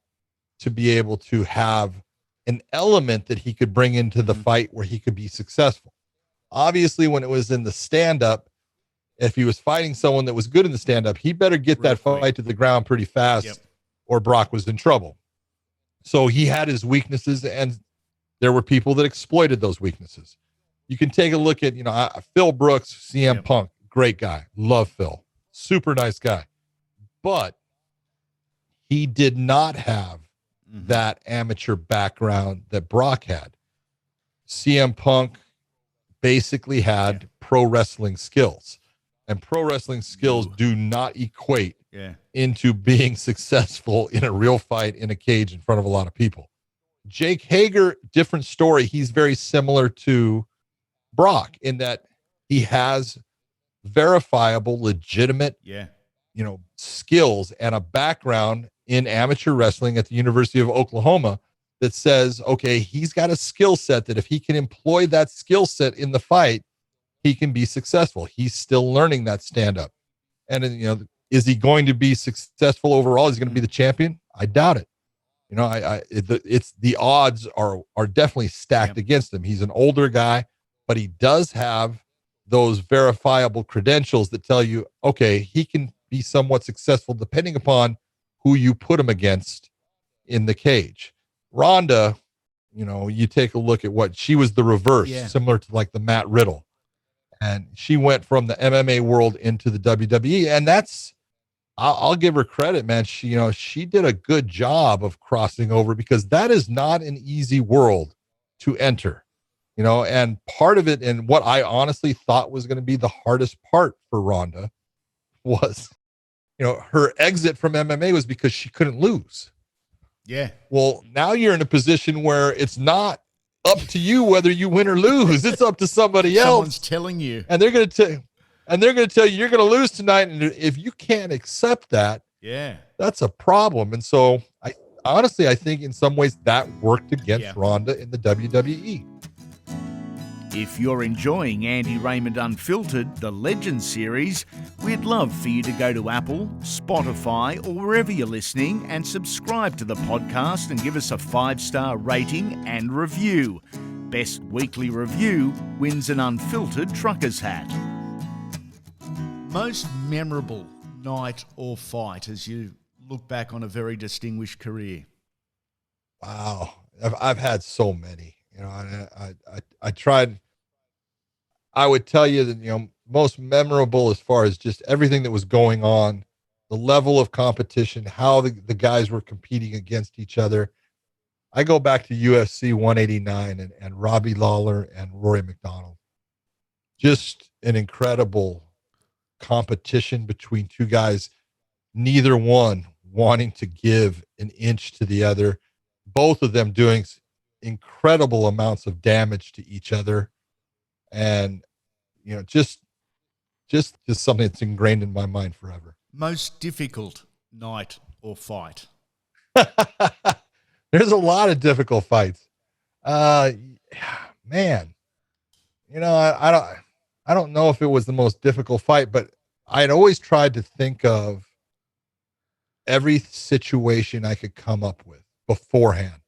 to be able to have an element that he could bring into the fight where he could be successful. Obviously, when it was in the stand-up, if he was fighting someone that was good in the stand-up, he better get that fight to the ground pretty fast, or Brock was in trouble. So he had his weaknesses, and there were people that exploited those weaknesses. You can take a look at, Phil Brooks, CM Punk, great guy. Love Phil. Super nice guy. But he did not have that amateur background that Brock had. CM Punk basically had pro wrestling skills, and pro wrestling skills do not equate into being successful in a real fight in a cage in front of a lot of people. Jake Hager, different story. He's very similar to Brock in that he has verifiable, legitimate, skills and a background in amateur wrestling at the University of Oklahoma that says, okay, he's got a skill set that if he can employ that skill set in the fight, he can be successful. He's still learning that stand up. And, is he going to be successful overall? Is he going to be the champion? I doubt it. It's the odds are definitely stacked against him. He's an older guy, but he does have those verifiable credentials that tell you, okay, he can be somewhat successful depending upon who you put him against in the cage. Ronda, you take a look at what she was, the reverse, similar to like the Matt Riddle. And she went from the MMA world into the WWE. And I'll give her credit, man. She did a good job of crossing over, because that is not an easy world to enter, and part of it, and what I honestly thought was going to be the hardest part for Ronda was, her exit from MMA was because she couldn't lose. Yeah. Well, now you're in a position where it's not up to you whether you win or lose. It's up to somebody else. Someone's telling you. And they're going to tell you you're going to lose tonight. And if you can't accept that, yeah, that's a problem. And so I think in some ways that worked against Ronda in the WWE. If you're enjoying Andy Raymond Unfiltered, the Legends series, we'd love for you to go to Apple, Spotify, or wherever you're listening and subscribe to the podcast and give us a 5-star rating and review. Best weekly review wins an Unfiltered Trucker's hat. Most memorable night or fight as you look back on a very distinguished career? Wow. I've had so many, I tried. I would tell you that, most memorable as far as just everything that was going on, the level of competition, how the guys were competing against each other. I go back to UFC 189 and Robbie Lawler and Rory McDonald. Just an incredible competition between two guys, neither one wanting to give an inch to the other, both of them doing incredible amounts of damage to each other. And, just something that's ingrained in my mind forever. Most difficult night or fight? There's a lot of difficult fights. Man, I don't know if it was the most difficult fight, but I'd always tried to think of every situation I could come up with beforehand.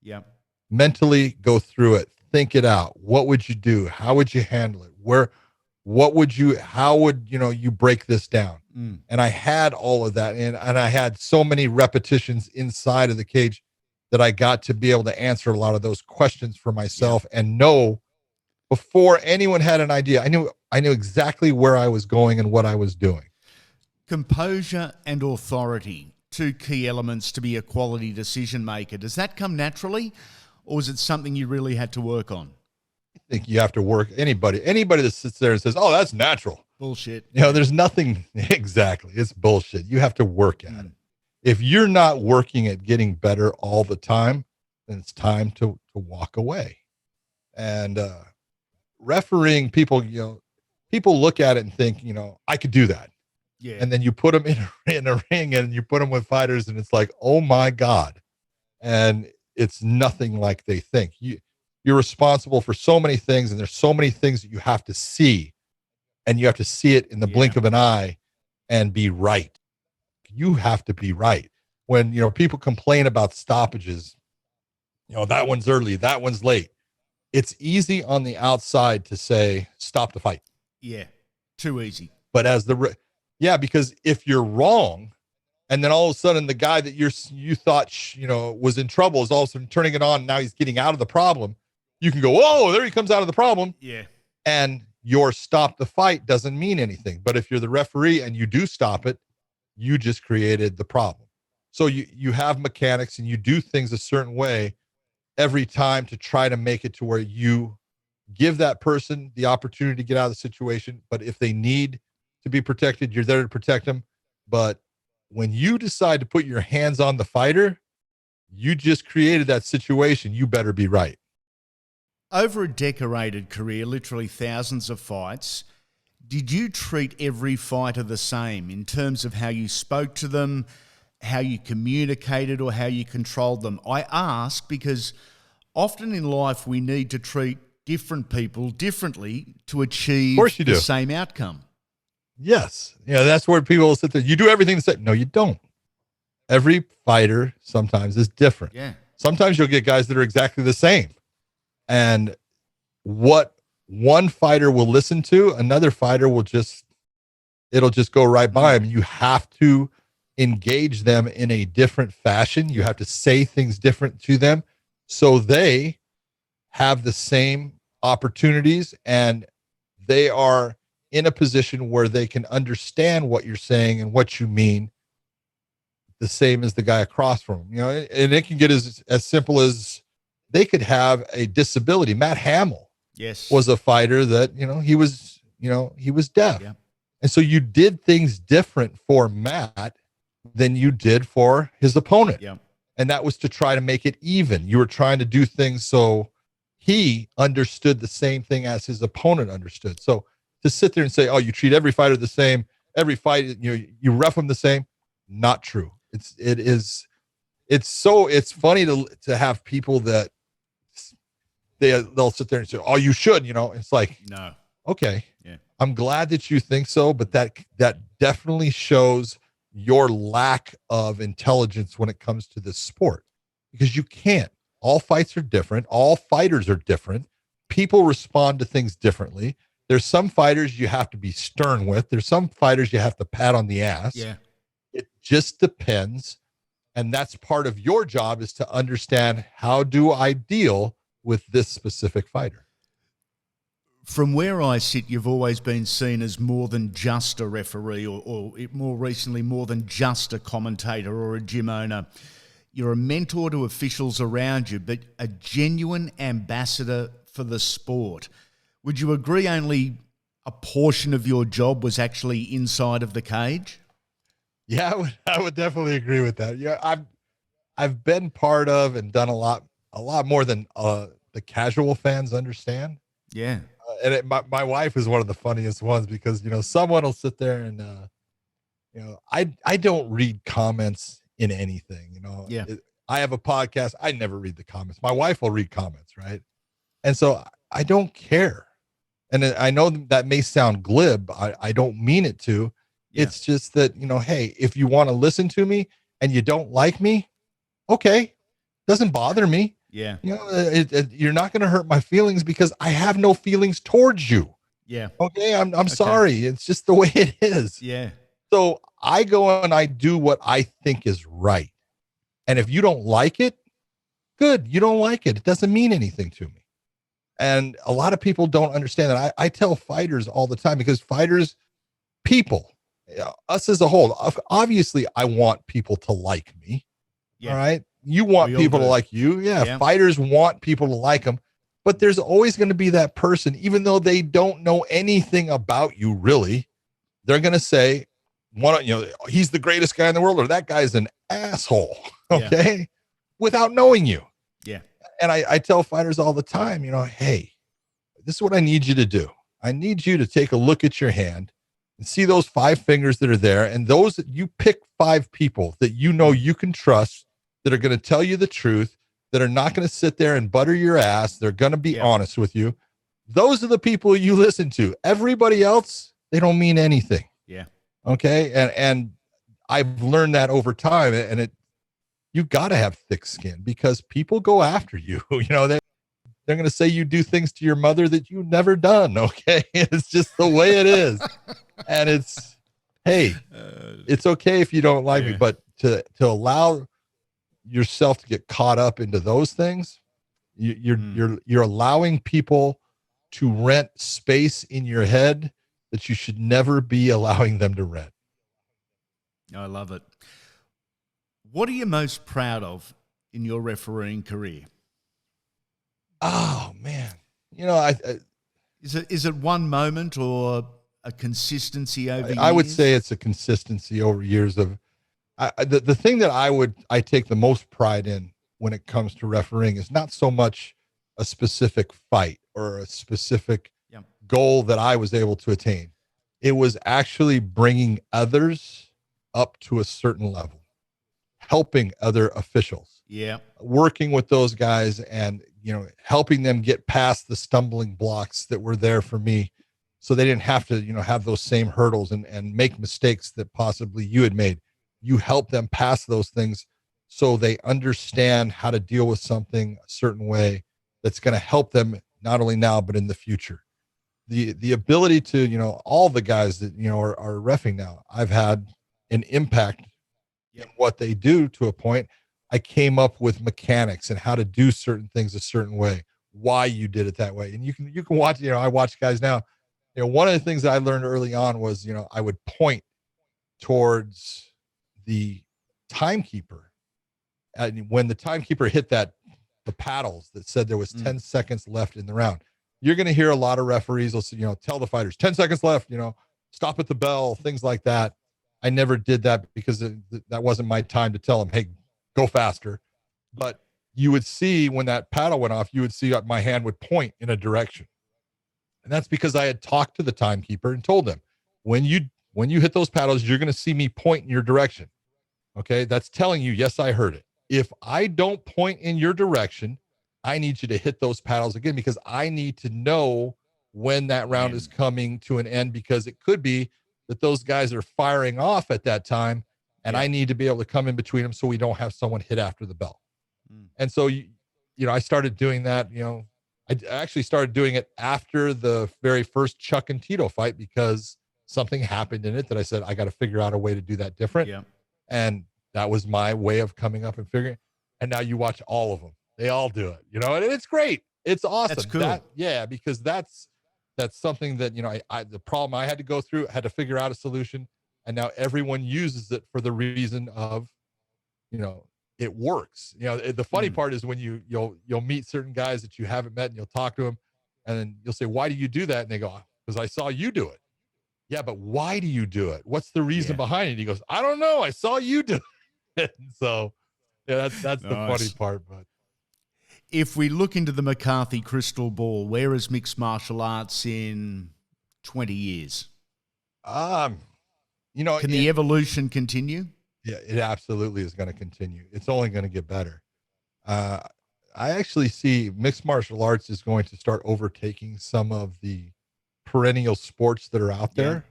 Yeah. Mentally go through it, think it out. What would you do? How would you handle it? How would you break this down? And I had all of that. And I had so many repetitions inside of the cage that I got to be able to answer a lot of those questions for myself and know before anyone had an idea. I knew exactly where I was going and what I was doing. Composure and authority, two key elements to be a quality decision maker. Does that come naturally, or is it something you really had to work on? I think you have to work. Anybody that sits there and says, "Oh, that's natural." Bullshit. There's nothing. Exactly. It's bullshit. You have to work at it. If you're not working at getting better all the time, then it's time to walk away. And refereeing, people look at it and think, I could do that. Yeah. And then you put them in a ring and you put them with fighters and it's like, oh my God. And it's nothing like they think. You're responsible for so many things, and there's so many things that you have to see, and you have to see it in the blink of an eye and be right. You have to be right. When, people complain about stoppages, that one's early, that one's late. It's easy on the outside to say, stop the fight. Yeah. Too easy. But because if you're wrong, and then all of a sudden the guy that you thought, was in trouble is all of a sudden turning it on. Now he's getting out of the problem. You can go, whoa, there he comes out of the problem. Yeah. And your stop the fight doesn't mean anything. But if you're the referee and you do stop it, you just created the problem. So you have mechanics and you do things a certain way every time to try to make it to where you give that person the opportunity to get out of the situation. But if they need to be protected, you're there to protect them. But when you decide to put your hands on the fighter, you just created that situation. You better be right. Over a decorated career, literally thousands of fights, did you treat every fighter the same in terms of how you spoke to them, how you communicated, or how you controlled them? I ask because often in life we need to treat different people differently to achieve the same outcome. Yes. That's where people will sit there. You do everything the same. No, you don't. Every fighter sometimes is different. Yeah. Sometimes you'll get guys that are exactly the same. And what one fighter will listen to, another fighter it'll just go right by him. You have to engage them in a different fashion. You have to say things different to them so they have the same opportunities and they are in a position where they can understand what you're saying and what you mean the same as the guy across from them, and it can get as simple as they could have a disability. Matt Hamill was a fighter that, he was deaf. Yeah. And so you did things different for Matt than you did for his opponent. Yeah. And that was to try to make it even. You were trying to do things so he understood the same thing as his opponent understood. So to sit there and say, oh, you treat every fighter the same, every fight, you ref them the same, not true. It's funny to have people that they'll sit there and say, oh, you should, it's like, no. Okay. Yeah. I'm glad that you think so, but that definitely shows your lack of intelligence when it comes to this sport, because you can't. All fights are different. All fighters are different. People respond to things differently. There's some fighters you have to be stern with. There's some fighters you have to pat on the ass. Yeah. It just depends. And that's part of your job, is to understand, how do I deal with this specific fighter? From where I sit, you've always been seen as more than just a referee, or more recently, more than just a commentator or a gym owner. You're a mentor to officials around you, but a genuine ambassador for the sport. Would you agree only a portion of your job was actually inside of the cage? Yeah, I would definitely agree with that. Yeah, I've been part of and done a lot more than the casual fans understand. Yeah. And my wife is one of the funniest ones, because someone will sit there and I don't read comments in anything. Yeah. I have a podcast. I never read the comments. My wife will read comments, right? And so I don't care. And I know that may sound glib. I don't mean it to. Yeah. It's just that, hey, if you want to listen to me and you don't like me, okay, doesn't bother me. Yeah. You're not going to hurt my feelings, because I have no feelings towards you. Yeah. Okay. I'm sorry. It's just the way it is. Yeah. So I go and I do what I think is right. And if you don't like it, good. You don't like it. It doesn't mean anything to me. And a lot of people don't understand that. I tell fighters all the time, because fighters, people, us as a whole, obviously I want people to like me. Yeah. All right. You want people to like you. Yeah. Fighters want people to like them, but there's always going to be that person, even though they don't know anything about you, really, they're going to say, he's the greatest guy in the world, or that guy's an asshole. Okay. Yeah. Without knowing you. Yeah. And I tell fighters all the time, hey, this is what I need you to do. I need you to take a look at your hand and see those 5 fingers that are there. And those that you pick 5 people that you can trust, that are going to tell you the truth, that are not going to sit there and butter your ass. They're going to be honest with you. Those are the people you listen to. Everybody else, they don't mean anything. Yeah. Okay. And I've learned that over time, and you've got to have thick skin, because people go after you. They're going to say you do things to your mother that you've never done. Okay. It's just the way it is. And hey, it's okay if you don't like me, but to allow yourself to get caught up into those things, you're allowing people to rent space in your head that you should never be allowing them to rent. I love it. What are you most proud of in your refereeing career? Oh man, is it one moment or a consistency over years? I would say it's a consistency over years of. The thing that I take the most pride in when it comes to refereeing is not so much a specific fight or a specific goal that I was able to attain. It was actually bringing others up to a certain level, helping other officials, working with those guys, and helping them get past the stumbling blocks that were there for me, so they didn't have to have those same hurdles and make mistakes that possibly you had made. You help them pass those things so they understand how to deal with something a certain way that's going to help them not only now, but in the future. The ability to, all the guys that, are reffing now, I've had an impact in what they do to a point. I came up with mechanics and how to do certain things a certain way, why you did it that way. And you can watch, I watch guys now, one of the things that I learned early on was, I would point towards the timekeeper. And when the timekeeper hit the paddles that said there was 10 seconds left in the round, you're going to hear a lot of referees will say, tell the fighters 10 seconds left, stop at the bell, things like that. I never did that because that wasn't my time to tell them, hey, go faster. But you would see when that paddle went off, you would see my hand would point in a direction. And that's because I had talked to the timekeeper and told them, when you hit those paddles, you're going to see me point in your direction. Okay. That's telling you, yes, I heard it. If I don't point in your direction, I need you to hit those paddles again, because I need to know when that round is coming to an end, because it could be that those guys are firing off at that time, and I need to be able to come in between them so we don't have someone hit after the bell. And so, I started doing that. I actually started doing it after the very first Chuck and Tito fight, because something happened in it that I said, I got to figure out a way to do that different. Yeah. And that was my way of coming up and figuring. And now you watch all of them. They all do it, and it's great. It's awesome. That's cool. Because that's something that, the problem I had to go through, had to figure out a solution. And now everyone uses it for the reason of, it works. The funny part is when you'll meet certain guys that you haven't met, and you'll talk to them, and then you'll say, why do you do that? And they go, because I saw you do it. Yeah, but why do you do it? What's the reason behind it? He goes, I don't know. I saw you do it. So that's nice. The funny part. But if we look into the McCarthy crystal ball, where is mixed martial arts in 20 years? Can the evolution continue? Yeah, it absolutely is going to continue. It's only going to get better. I actually see mixed martial arts is going to start overtaking some of the perennial sports that are out there.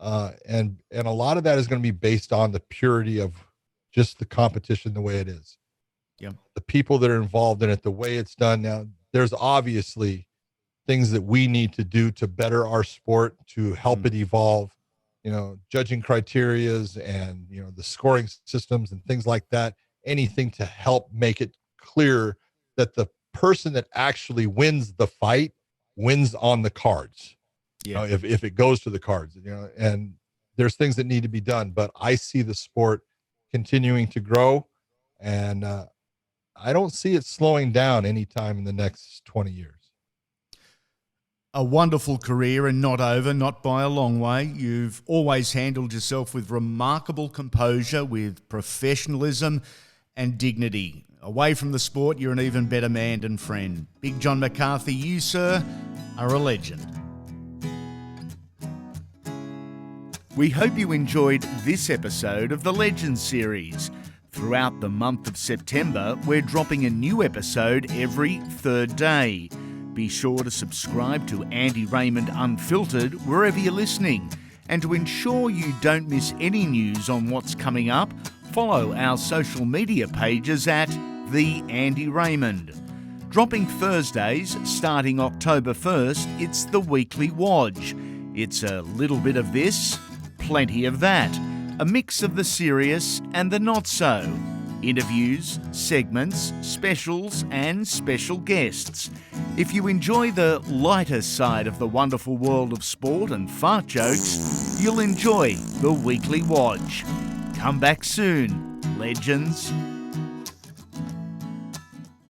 And a lot of that is going to be based on the purity of just the competition, the way it is. Yeah. The people that are involved in it, the way it's done. Now, there's obviously things that we need to do to better our sport, to help it evolve, judging criterias and, the scoring systems and things like that. Anything to help make it clear that the person that actually wins the fight wins on the cards. Yeah. If it goes to the cards, and there's things that need to be done, but I see the sport continuing to grow, and I don't see it slowing down anytime in the next 20 years. A wonderful career, and not over, not by a long way. You've always handled yourself with remarkable composure, with professionalism and dignity. Away from the sport, you're an even better man and friend. Big John McCarthy, you, sir, are a legend. We hope you enjoyed this episode of the Legends series. Throughout the month of September, we're dropping a new episode every third day. Be sure to subscribe to Andy Raymond Unfiltered wherever you're listening. And to ensure you don't miss any news on what's coming up, follow our social media pages at The Andy Raymond. Dropping Thursdays, starting October 1st, it's the Weekly Wodge. It's a little bit of this, plenty of that. A mix of the serious and the not so. Interviews, segments, specials and special guests. If you enjoy the lighter side of the wonderful world of sport and fart jokes, you'll enjoy the Weekly Wodge. Come back soon, legends.